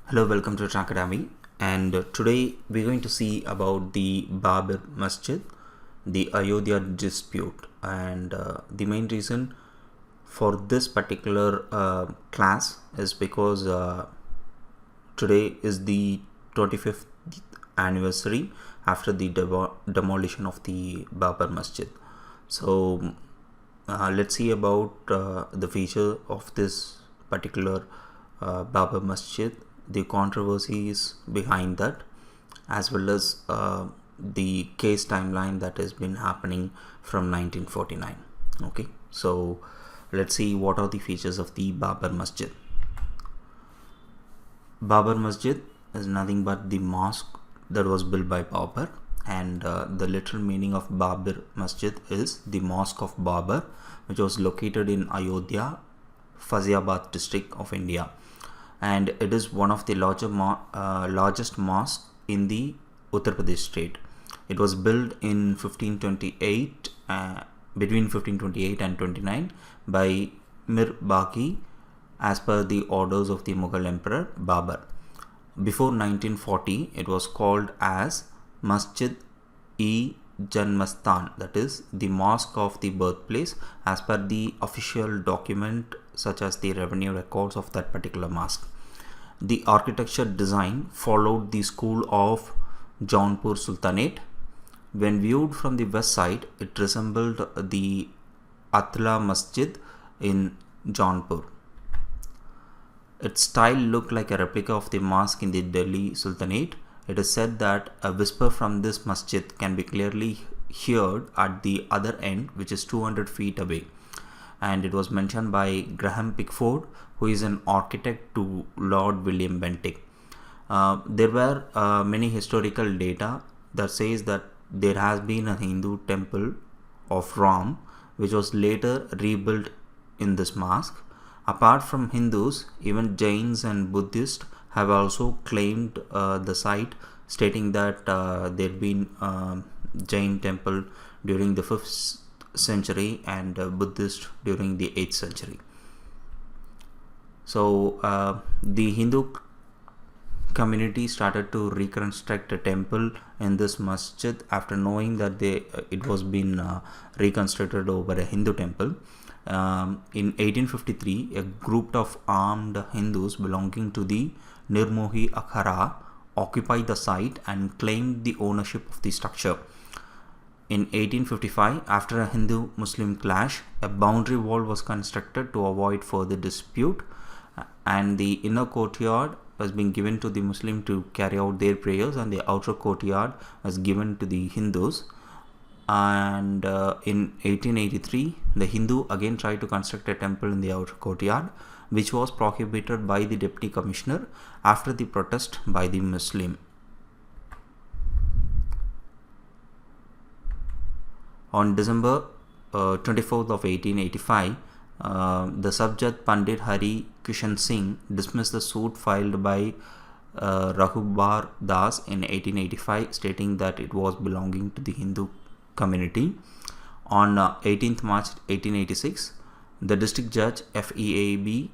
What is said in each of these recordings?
Hello, welcome to TRACADEMY, and today we're going to see about the Babri Masjid, the Ayodhya dispute, and the main reason for this particular class is because today is the 25th anniversary after the demolition of the Babri Masjid. So let's see about the feature of this particular Babri Masjid, the controversies behind that, as well as the case timeline that has been happening from 1949. Okay, so let's see what are the features of the Babri Masjid. Babri Masjid is nothing but the mosque that was built by Babur, and the literal meaning of Babri Masjid is the mosque of Babur, which was located in Ayodhya, Faziabad district of India, and it is one of the largest mosques in the Uttar Pradesh state. It was built in 1528, between 1528 and 29 by Mir Baqi as per the orders of the Mughal Emperor Babur. Before 1940, it was called as Masjid-e-Janmastan, that is the mosque of the birthplace, as per the official document such as the revenue records of that particular mosque. The architecture design followed the school of Jaunpur Sultanate. When viewed from the west side, it resembled the Atla Masjid in Jaunpur. Its style looked like a replica of the mosque in the Delhi Sultanate. It is said that a whisper from this masjid can be clearly heard at the other end, which is 200 feet away. And it was mentioned by Graham Pickford, who is an architect to Lord William Bentinck. There were many historical data that says that there has been a Hindu temple of Ram, which was later rebuilt in this mosque. Apart from Hindus, even Jains and Buddhists have also claimed the site, stating that there had been Jain temple during the 5th century and Buddhist during the 8th century. So the Hindu community started to reconstruct a temple in this masjid after knowing that it was been reconstructed over a Hindu temple. In 1853, a group of armed Hindus belonging to the Nirmohi Akhara occupied the site and claimed the ownership of the structure. In 1855, after a Hindu-Muslim clash, a boundary wall was constructed to avoid further dispute, and the inner courtyard was being given to the Muslim to carry out their prayers, and the outer courtyard was given to the Hindus. And in 1883, the Hindu again tried to construct a temple in the outer courtyard, which was prohibited by the deputy commissioner after the protest by the Muslim. On December 24th of 1885, the Subjat Pandit Hari Kishan Singh dismissed the suit filed by Raghubar Das in 1885, stating that it was belonging to the Hindu community. On 18th March 1886, the district judge FEA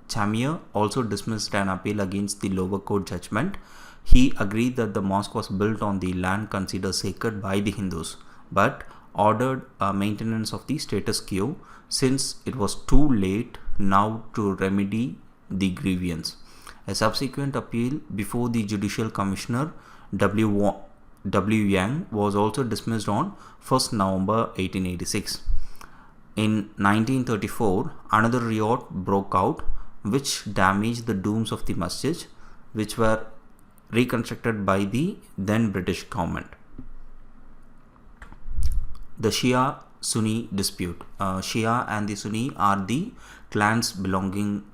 Chamier also dismissed an appeal against the lower court judgment. He agreed that the mosque was built on the land considered sacred by the Hindus, but ordered maintenance of the status quo since it was too late now to remedy the grievance. A subsequent appeal before the Judicial Commissioner W. Yang was also dismissed on 1st November 1886. In 1934, another riot broke out which damaged the domes of the masjid, which were reconstructed by the then British government. The Shia-Sunni dispute. Shia and the Sunni are the clans belonging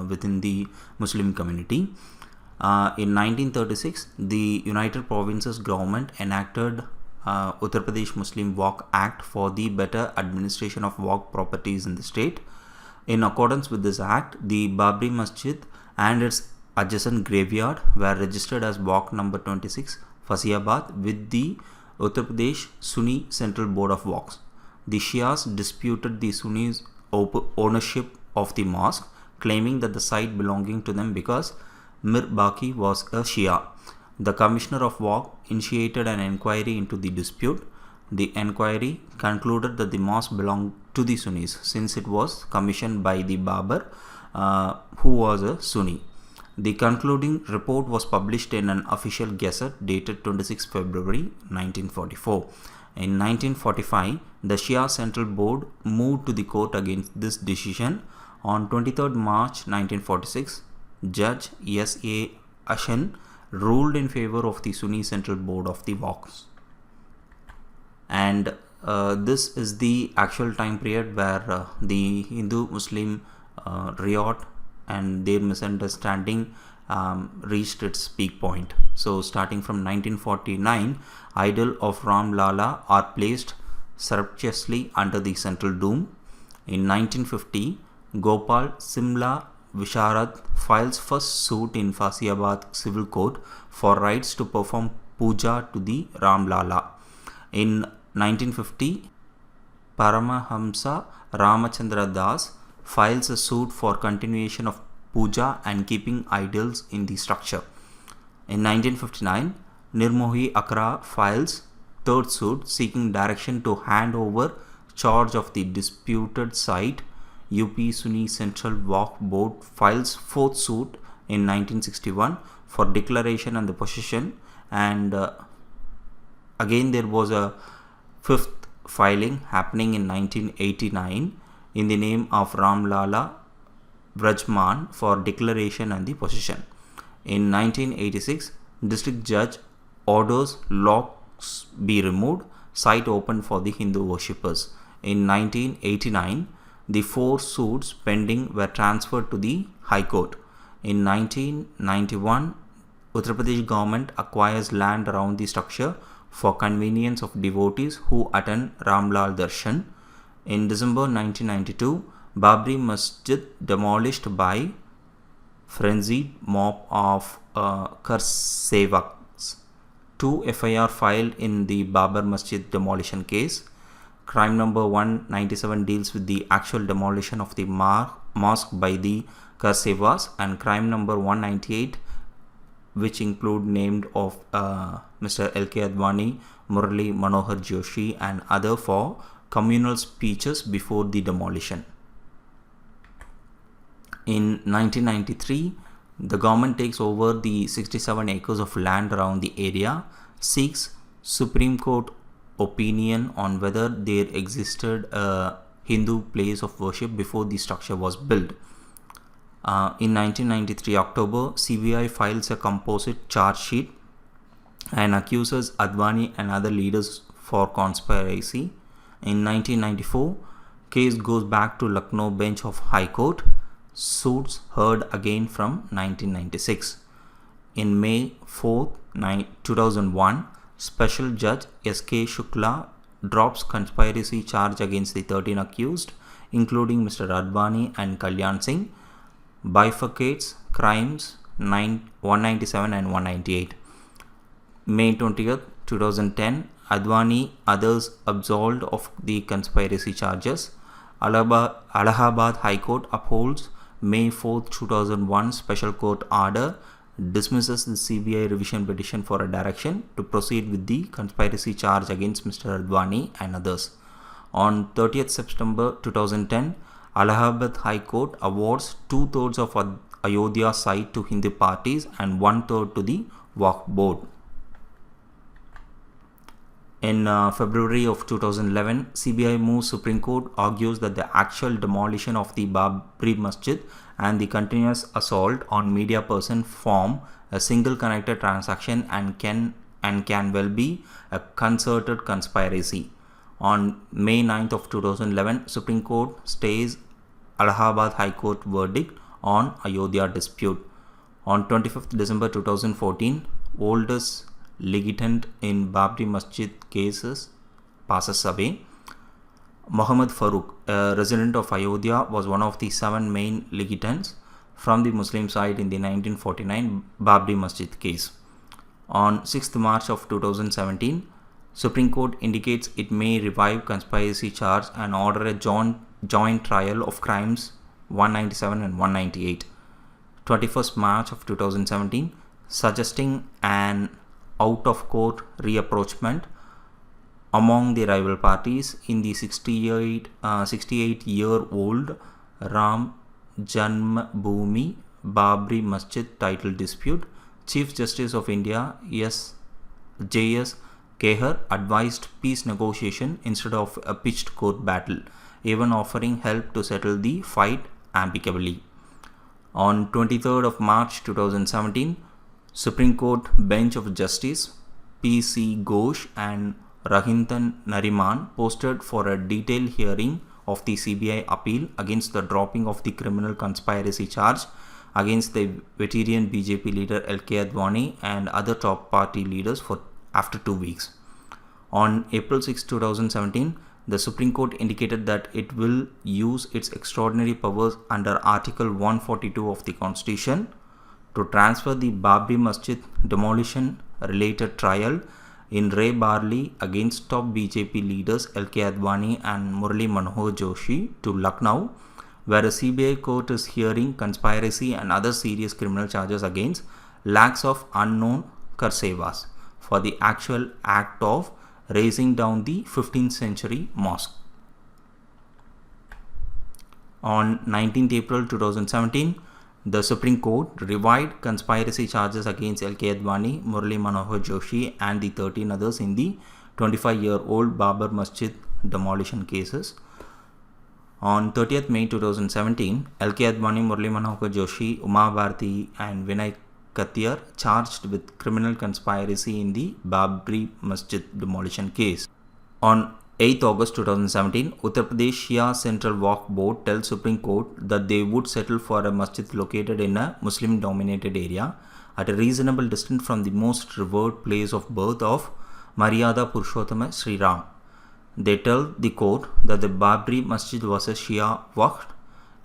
within the Muslim community. In 1936, the United Provinces government enacted Uttar Pradesh Muslim Waqf Act for the better administration of Waqf properties in the state. In accordance with this act, the Babri Masjid and its adjacent graveyard were registered as Waqf number 26, Faziabad, with the Uttar Pradesh Sunni Central Board of Waqfs. The Shias disputed the Sunnis' ownership of the mosque, claiming that the site belonging to them because Mir Baqi was a Shia. The Commissioner of Waqf initiated an inquiry into the dispute. The inquiry concluded that the mosque belonged to the Sunnis since it was commissioned by the Babur, who was a Sunni. The concluding report was published in an official gazette dated 26 February 1944. In 1945, the Shia Central Board moved to the court against this decision. On 23 March 1946, Judge S.A. Ashen ruled in favor of the Sunni Central Board of the Waqf. And this is the actual time period where the Hindu-Muslim riot and their misunderstanding reached its peak point. So starting from 1949, idol of Ram Lala are placed surreptitiously under the central dome. In 1950, Gopal Simla Visharad files first suit in Fasiabad Civil Court for rights to perform puja to the Ram Lala. In 1950, Paramahamsa Ramachandra Das files a suit for continuation of puja and keeping idols in the structure. In 1959, Nirmohi Akra files third suit seeking direction to hand over charge of the disputed site. UP Sunni Central Waqf Board files fourth suit in 1961 for declaration and the possession, and again there was a fifth filing happening in 1989 in the name of Ram Lala Brajman for declaration and the possession. In 1986, district judge orders locks be removed, site open for the Hindu worshippers. In 1989, the four suits pending were transferred to the High Court. In 1991, Uttar Pradesh government acquires land around the structure for convenience of devotees who attend Ramlal Darshan. In December 1992, Babri Masjid demolished by frenzied mob of Karsevaks. 2 FIR filed in the Babri Masjid demolition case. Crime number 197 deals with the actual demolition of the mosque by the Karsevas, and crime number 198, which include named of Mr. L.K.Advani, Murali Manohar Joshi and other for communal speeches before the demolition. In 1993, the government takes over the 67 acres of land around the area, seeks Supreme Court opinion on whether there existed a Hindu place of worship before the structure was built. In 1993 October, CBI files a composite charge sheet and accuses Advani and other leaders for conspiracy. In 1994, case goes back to Lucknow bench of High Court. Suits heard again from 1996. In May 4, 2001, Special Judge S.K. Shukla drops conspiracy charge against the 13 accused, including Mr. Advani and Kalyan Singh, bifurcates crimes 197 and 198. May 20th, 2010, Advani others absolved of the conspiracy charges. Allahabad High Court upholds May 4, 2001 Special Court order, dismisses the CBI revision petition for a direction to proceed with the conspiracy charge against Mr. Advani and others. On 30th September 2010, Allahabad High Court awards 2/3 of Ayodhya site to Hindu parties and 1/3 to the Waqf Board. In February of 2011, CBI moves Supreme Court, argues that the actual demolition of the Babri Masjid and the continuous assault on media person form a single connected transaction and can well be a concerted conspiracy. On May 9th of 2011, Supreme Court stays Allahabad High Court verdict on Ayodhya dispute. On 25th December 2014, oldest litigant in Babri Masjid cases passes away. Muhammad Farooq, a resident of Ayodhya, was one of the 7 main litigants from the Muslim side in the 1949 Babri Masjid case. On 6th March of 2017, Supreme Court indicates it may revive conspiracy charge and order a joint trial of crimes 197 and 198. 21st March of 2017, suggesting an out-of-court reapproachment among the rival parties in the 68-year-old Ram Janmabhoomi Babri Masjid title dispute. Chief Justice of India J.S. Kehar advised peace negotiation instead of a pitched court battle, even offering help to settle the fight amicably. On 23rd of March 2017, Supreme Court bench of Justice P.C. Ghosh and Rahintan Nariman posted for a detailed hearing of the CBI appeal against the dropping of the criminal conspiracy charge against the veteran BJP leader L.K.Advani and other top party leaders after 2 weeks. On April 6, 2017, the Supreme Court indicated that it will use its extraordinary powers under Article 142 of the Constitution to transfer the Babri Masjid demolition related trial in Ray Barli against top BJP leaders L.K.Advani and Murali Manohar Joshi to Lucknow, where a CBI court is hearing conspiracy and other serious criminal charges against lakhs of unknown Karsevas for the actual act of razing down the 15th century mosque. On 19th April 2017, the Supreme Court revived conspiracy charges against L.K.Advani, Murali Manohar Joshi and the 13 others in the 25-year-old Babri Masjid demolition cases. On 30th May 2017, L.K.Advani, Murali Manohar Joshi, Uma Bharti and Vinay Katiyar charged with criminal conspiracy in the Babri Masjid demolition case. On 8th August 2017, Uttar Pradesh Shia Central Waqf Board tells Supreme Court that they would settle for a masjid located in a Muslim-dominated area at a reasonable distance from the most revered place of birth of Maryada Purushottama Sri Ram. They tell the court that the Babri Masjid was a Shia Waqf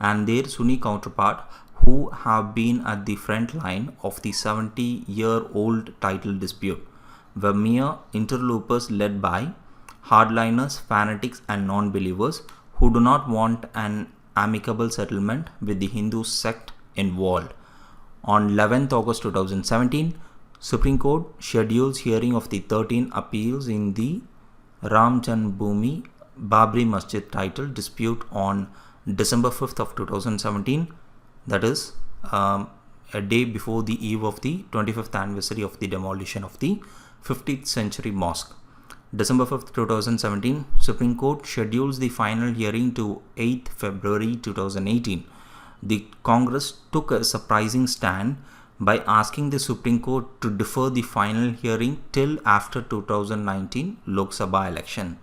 and their Sunni counterpart, who have been at the front line of the 70-year-old title dispute, were mere interlopers led by hardliners, fanatics and non-believers who do not want an amicable settlement with the Hindu sect involved. On 11th August 2017, Supreme Court schedules hearing of the 13 appeals in the Ram Janmabhoomi Babri Masjid title dispute on December 5th of 2017, that is a day before the eve of the 25th anniversary of the demolition of the 15th century mosque. December 5th, 2017, Supreme Court schedules the final hearing to 8th February 2018. The Congress took a surprising stand by asking the Supreme Court to defer the final hearing till after 2019 Lok Sabha election.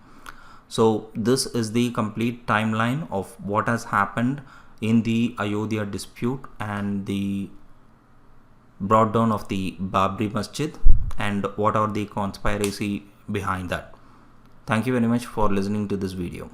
So this is the complete timeline of what has happened in the Ayodhya dispute and the brought down of the Babri Masjid and what are the conspiracy behind that. Thank you very much for listening to this video.